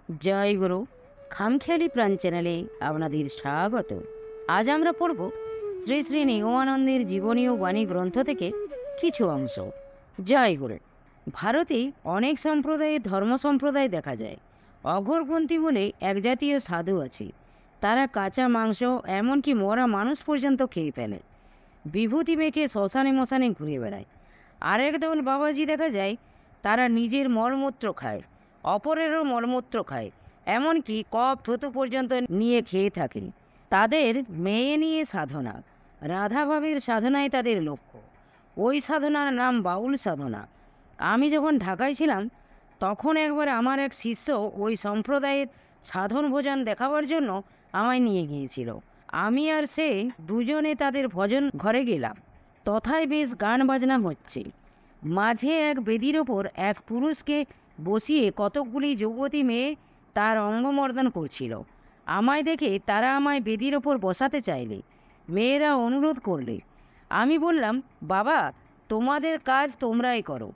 জয় গুরু। খামখেয়ালি প্রাণ চ্যানেলে আপনাদের স্বাগত। আজ আমরা পড়ব শ্রী শ্রী নিগমানন্দের জীবনী ও বাণী গ্রন্থ থেকে কিছু অংশ। জয় গুরু। ভারতে অনেক সম্প্রদায়ের ধর্ম সম্প্রদায় দেখা যায়। অঘরপন্থী বলে এক জাতীয় সাধু আছে। তারা কাঁচা মাংস এমনকি মরা মানুষ পর্যন্ত খেয়ে ফেলে। বিভূতি মেখে শ্মশানে মশানে ঘুরে বেড়ায়। আরেক দল বাবাজি দেখা যায়, তারা নিজের মলমূত্র খায়, অপরেরও মলমূত্র খায়, এমনকি কপ থুতু পর্যন্ত নিয়ে খেয়ে থাকেন। তাদের মেয়ে নিয়ে সাধনা, রাধাভাবের সাধনায় তাদের লক্ষ্য। ওই সাধনার নাম বাউল সাধনা। আমি যখন ঢাকায় ছিলাম তখন একবার আমার এক শিষ্য ওই সম্প্রদায়ের সাধন ভোজন দেখাবার জন্য আমায় নিয়ে গিয়েছিল। আমি আর সে দুজনে তাদের ভজন ঘরে গেলাম। তথায় বেশ গান বাজনা হচ্ছে। মাঝে এক বেদির ওপর এক পুরুষকে বসিয়ে কতকগুলি যুবতী মেয়ে তার অঙ্গমর্দন করছিল। আমায় দেখে তারা আমায় বেদির ওপর বসাতে চাইলে। মেয়েরা অনুরোধ করলে। আমি বললাম, বাবা, তোমাদের কাজ তোমরাই করো,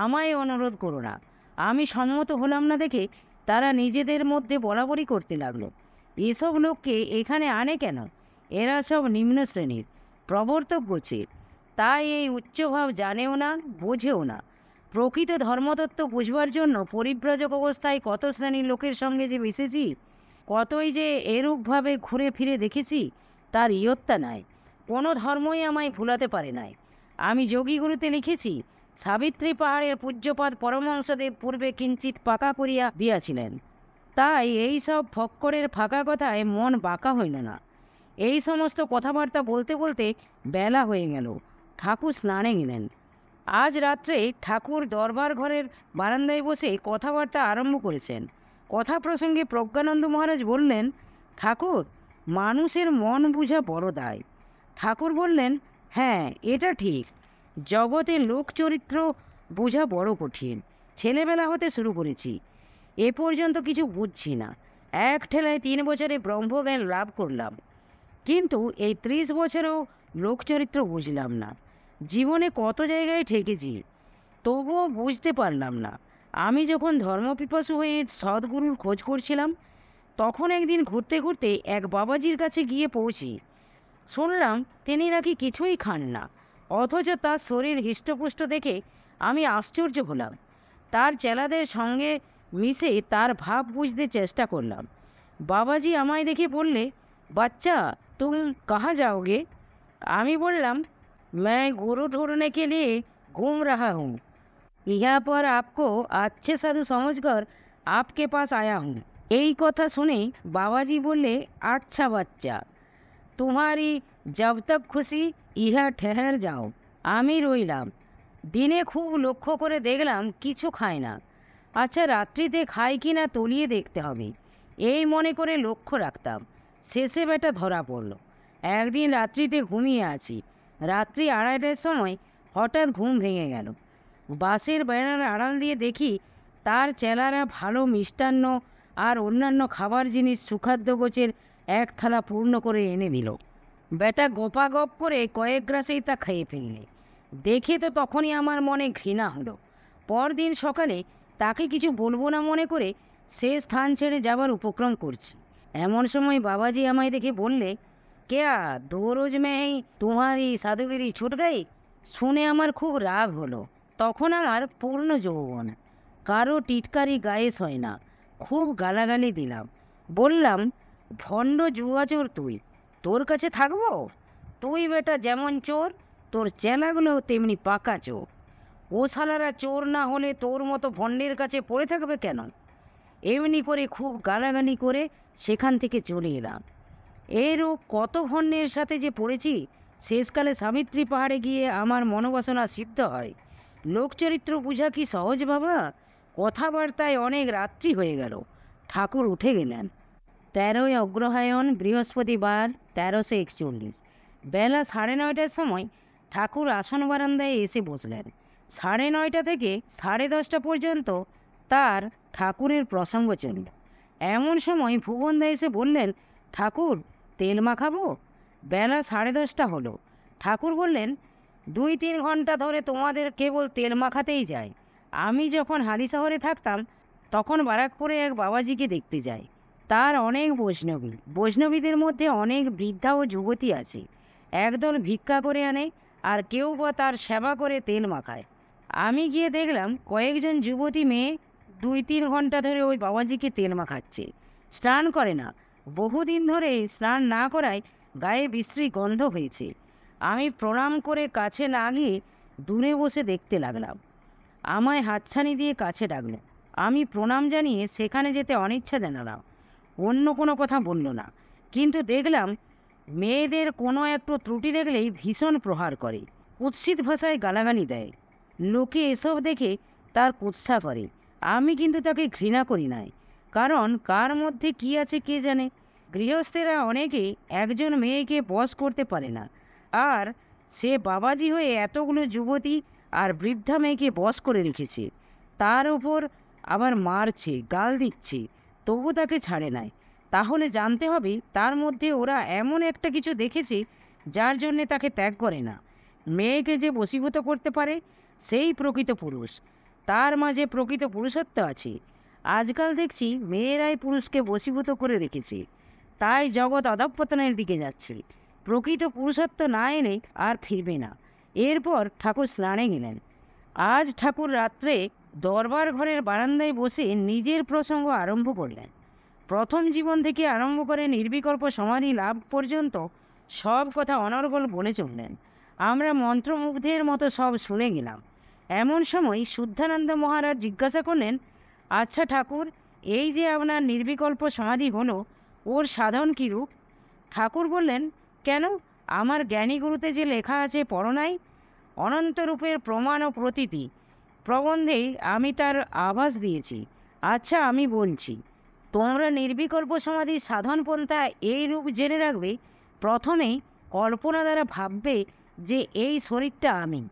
আমায় অনুরোধ করো না। আমি সম্মত হলাম না দেখে তারা নিজেদের মধ্যে বলাবলি করতে লাগলো। এসব লোককে এখানে আনে কেন? এরা সব নিম্ন শ্রেণীর, প্রবর্তক গোছের। তাই এই উচ্চভাব জানেও না, বোঝেও না। প্রকৃত ধর্মতত্ত্ব বুঝবার জন্য পরিব্রাজক অবস্থায় কত শ্রেণীর লোকের সঙ্গে যে মিশেছি, কতই যে এরূপভাবে ঘুরে ফিরে দেখেছি, তার ইয়ত্তা নাই। কোনো ধর্মই আমায় ভুলাতে পারে নাই। আমি যোগীগুরুতে লিখেছি, সাবিত্রী পাহাড়ের পূজ্যপাদ পরমহংসদেব পূর্বে কিঞ্চিত পাকা করিয়া দিয়াছিলেন। তাই এই সব ফক্করের ফাঁকা কথায় মন বাঁকা হইল না। এই সমস্ত কথাবার্তা বলতে বলতে বেলা হয়ে গেল। ঠাকুর স্নানে গেলেন। আজ রাত্রে ঠাকুর দরবার ঘরের বারান্দায় বসে কথাবার্তা আরম্ভ করেছেন। কথা প্রসঙ্গে প্রজ্ঞানন্দ মহারাজ বললেন, ঠাকুর, মানুষের মন বুঝা বড় দায়। ঠাকুর বললেন, হ্যাঁ, এটা ঠিক। জগতের লোকচরিত্র বোঝা বড় কঠিন। ছেলেবেলা হতে শুরু করেছি, এ পর্যন্ত কিছু বুঝছি না। এক ঠেলায় 3 বছরে ব্রহ্মজ্ঞান লাভ করলাম, কিন্তু এই 30 বছরেও লোকচরিত্র বুঝলাম না। জীবনে কত জায়গায় ঠেকেছি, তবুও বুঝতে পারলাম না। আমি যখন ধর্মপিপাসু হয়ে সদ্গুরুর খোঁজ করছিলাম, তখন একদিন ঘুরতে ঘুরতে এক বাবাজির কাছে গিয়ে পৌঁছি। শুনলাম তিনি নাকি কিছুই খান না, অথচ তার শরীর হৃষ্টপুষ্ট দেখে আমি আশ্চর্য হলাম। তার চেলাদের সঙ্গে মিশে তার ভাব বুঝতে চেষ্টা করলাম। বাবাজি আমায় দেখে বললে, বাচ্চা, তুমি কাহা যাওগে? আমি বললাম, मैं गुरु ढूंढने के लिए घूम रहा हूँ। यहाँ पर आपको अच्छे साधु समझकर आपके पास आया हूँ। এই কথা শুনে বাবাজি বললে, আচ্ছা বাচ্চা, तुम्हारी जब तक खुशी ইহা ঠেহের যাও। আমি রইলাম। দিনে খুব লক্ষ্য করে দেখলাম কিছু খায় না। আচ্ছা, রাত্রিতে খাই কি না তলিয়ে দেখতে হবে, এই মনে করে লক্ষ্য রাখতাম। শেষে বেটা ধরা পড়ল। একদিন রাত্রিতে ঘুমিয়ে আছি। রাত্রি 2:30টার সময় হঠাৎ ঘুম ভেঙে গেল। বাসের বেড়ার আড়াল দিয়ে দেখি তার চেলারা ভালো মিষ্টান্ন আর অন্যান্য খাবার জিনিস সুখাদ্য গোছের এক থালা পূর্ণ করে এনে দিল। বেটা গোপাগপ করে কয়েক গ্রাসেই তা খেয়ে ফেললে। দেখে তো তখনই আমার মনে ঘৃণা হলো। পরদিন সকালে তাকে কিছু বলবো না মনে করে সে স্থান ছেড়ে যাবার উপক্রম করছি। এমন সময় বাবাজি আমায় দেখে বললে, क्या 2 रोज में ही तुम्हारी साधुगिरी छूट गई? শুনে আমার খুব রাগ হলো। তখন আমার পূর্ণ যৌবন, কারো টিটকারি গায়ে সয় না। খুব গালাগালি দিলাম। বললাম, ভণ্ড জুয়াচোর তুই, তোর কাছে থাকবো? তুই বেটা যেমন চোর, তোর চেলাগুলো তেমনি পাকা চোর। ও শালারা চোর না হলে তোর মতো ভণ্ডের কাছে পড়ে থাকবে কেন? এমনি করে খুব গালাগালি করে সেখান থেকে চলে এলাম। এরূপ কত ভণ্ডের সাথে যে পড়েছি, শেষকালে সাবিত্রী পাহাড়ে গিয়ে আমার মনোবাসনা সিদ্ধ হয়। লোকচরিত্র বুঝা কি সহজ বাবা? কথাবার্তায় অনেক রাত্রি হয়ে গেল। ঠাকুর উঠে গেলেন। 13ই অগ্রহায়ণ, বৃহস্পতিবার, 1341। বেলা 9:30টার সময় ঠাকুর আসন বারান্দায় এসে বসলেন। 9:30 থেকে 10:30 পর্যন্ত তার ঠাকুরের প্রসঙ্গ চলল। এমন সময় ভুবনদা এসে বললেন, ঠাকুর, তেল মাখাবো? বেলা 10:30 হলো। ঠাকুর বললেন, 2-3 ঘন্টা ধরে তোমাদের কেবল তেল মাখাতেই যায়। আমি যখন হালি শহরে থাকতাম তখন বারাকপুরে এক বাবাজিকে দেখতে যায়। তার অনেক বৈষ্ণবী, বৈষ্ণবীদের মধ্যে অনেক বৃদ্ধা ও যুবতী আছে। একদল ভিক্ষা করে আনে, আর কেউ বা তার সেবা করে তেল মাখায়। আমি গিয়ে দেখলাম কয়েকজন যুবতী মেয়ে 2-3 ঘন্টা ধরে ওই বাবাজিকে তেল মাখাচ্ছে। স্নান করে না, বহুদিন ধরে স্নান না করায় গায়ে বিশ্রী গন্ধ হয়েছে। আমি প্রণাম করে কাছে না গিয়ে দূরে বসে দেখতে লাগলাম। আমায় হাতছানি দিয়ে কাছে ডাকলো। আমি প্রণাম জানিয়ে সেখানে যেতে অনিচ্ছা জানালাম। অন্য কোনো কথা বলল না, কিন্তু দেখলাম মেয়েদের কোনো একটু ত্রুটি দেখলেই ভীষণ প্রহার করে, কুৎসিত ভাষায় গালাগালি দেয়। লোকে এসব দেখে তার কুৎসা করে। আমি কিন্তু তাকে ঘৃণা করি নাই, কারণ কার মধ্যে কি আছে কে জানে। গৃহস্থেরা অনেকে একজন মেয়েকে বশ করতে পারে না, আর সে বাবাজি হয়ে এতগুলো যুবতী আর বৃদ্ধা মেয়েকে বশ করে রেখেছে। তার উপর আবার মারছে, গাল দিচ্ছে, তবু তাকে ছাড়ে নাই। তাহলে জানতে হবে তার মধ্যে ওরা এমন একটা কিছু দেখেছে যার জন্যে তাকে ত্যাগ করে না। মেয়েকে যে বশীভূত করতে পারে সেই প্রকৃত পুরুষ, তার মাঝে প্রকৃত পুরুষত্ব আছে। আজকাল দেখছি মেয়েরাই পুরুষকে বশীভূত করে রেখেছে, তাই জগৎ অধঃপতনের দিকে যাচ্ছে। প্রকৃত পুরুষত্ব না এলে আর ফিরবে না। এরপর ঠাকুর স্নানে গেলেন। আজ ঠাকুর রাত্রে দরবার ঘরের বারান্দায় বসে নিজের প্রসঙ্গ আরম্ভ করলেন। প্রথম জীবন থেকে আরম্ভ করে নির্বিকল্প সমাধি লাভ পর্যন্ত সব কথা অনর্গল বলে চললেন। আমরা মন্ত্রমুগ্ধের মতো সব শুনে গেলাম। এমন সময় শুদ্ধানন্দ মহারাজ জিজ্ঞাসা করলেন, আচ্ছা ঠাকুর, এই যে আপনার নির্বিকল্প সমাধি হলো, ওর সাধন কীরূপ? ঠাকুর বললেন, কেন, আমার জ্ঞানীগুরুতে যে লেখা আছে পড়ো নাই? অনন্তরূপের প্রমাণ ও প্রতীতি প্রবন্ধেই আমি তার আভাস দিয়েছি। আচ্ছা, আমি বলছি, তোমরা নির্বিকল্প সমাধির সাধন পন্থা এই রূপ জেনে রাখবে। প্রথমেই কল্পনা দ্বারা ভাববে যে এই শরীরটা আমি।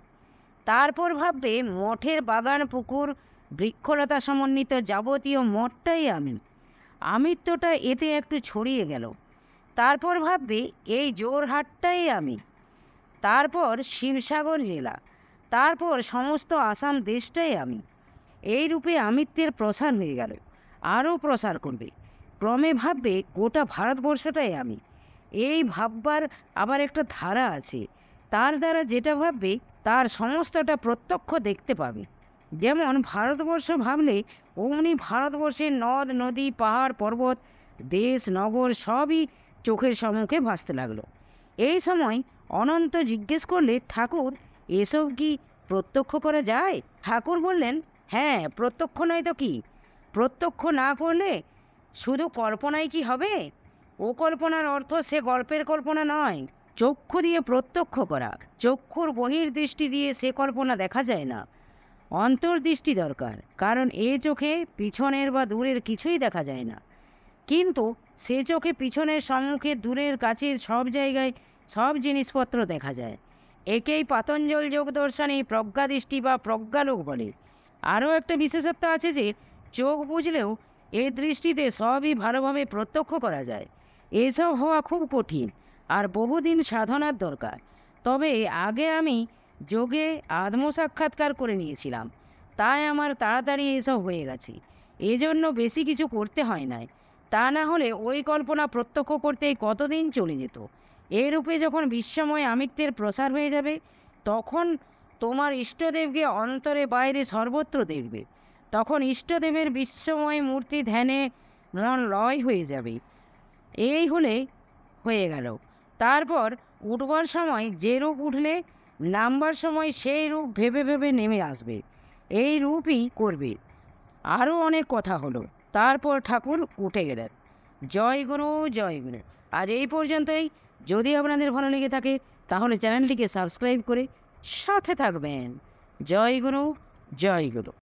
তারপর ভাববে মঠের বাগান, পুকুর, বৃক্ষলতা সমন্বিত যাবতীয় মঠটাই আমি। আমিত্বটা এতে একটু ছড়িয়ে গেল। তারপর ভাববে এই জোরহাটটাই আমি। তারপর শিবসাগর জেলা, তারপর সমস্ত আসাম দেশটাই আমি। এই রূপে আমিত্বের প্রসার হয়ে গেল। আরও প্রসার করবে। ক্রমে ভাববে গোটা ভারতবর্ষটাই আমি। এই ভাববার আবার একটা ধারা আছে, তার দ্বারা যেটা ভাববে তার সমস্তটা প্রত্যক্ষ দেখতে পাবে। যেমন ভারতবর্ষ ভাবলে অমনি ভারতবর্ষের নদ নদী, পাহাড় পর্বত, দেশ নগর সবই চোখের সম্মুখে ভাসতে লাগলো। এই সময় অনন্ত জিজ্ঞেস করলে, ঠাকুর, এসব কি প্রত্যক্ষ করা যায়? ঠাকুর বললেন, হ্যাঁ, প্রত্যক্ষ নয় তো কি? প্রত্যক্ষ না করলে শুধু কল্পনাই কি হবে? ও কল্পনার অর্থ সে গল্পের কল্পনা নয়। চক্ষু দিয়ে প্রত্যক্ষ করা। চক্ষুর বহির্দৃষ্টি দিয়ে সে কল্পনা দেখা যায় না, অন্তর্দৃষ্টি দরকার। কারণ এ চোখে পিছনের বা দূরের কিছুই দেখা যায় না, কিন্তু সে চোখে পিছনের, সম্মুখে, দূরের, কাছের সব জায়গায় সব জিনিসপত্র দেখা যায়। একেই পাতঞ্জল যোগ দর্শনে প্রজ্ঞাদৃষ্টি বা প্রজ্ঞালোক বলে। আরও একটা বিশেষত্ব আছে যে চোখ বুঝলেও এ দৃষ্টিতে সবই ভালোভাবে প্রত্যক্ষ করা যায়। এসব হওয়া খুব কঠিন আর বহুদিন সাধনার দরকার। তবে আগে আমি যোগে আত্মসাক্ষাৎকার করে নিয়েছিলাম, তাই আমার তাড়াতাড়ি এসব হয়ে গেছে। এজন্য বেশি কিছু করতে হয় নাই। তা না হলে ওই কল্পনা প্রত্যক্ষ করতেই কতদিন চলে যেত। এরূপে যখন বিশ্বময় আমিত্বের প্রসার হয়ে যাবে, তখন তোমার ইষ্টদেবকে অন্তরে বাইরে সর্বত্র দেখবে। তখন ইষ্টদেবের বিশ্বময় মূর্তি ধ্যানে মন লয় হয়ে যাবে। এই হয়ে গেল। তারপর উঠবার সময় যে রূপ উঠলে, নামবার সময় সেই রূপ ভেবে ভেবে নেমে আসবে। এই রূপই করবে। আরও অনেক কথা হলো। তারপর ঠাকুর উঠে গেলেন। জয় গুরু, জয় গুরু। আজ এই পর্যন্তই। যদি আপনাদের ভালো লেগে থাকে তাহলে চ্যানেলটিকে সাবস্ক্রাইব করে সাথে থাকবেন। জয় গুরু, জয় গুরু।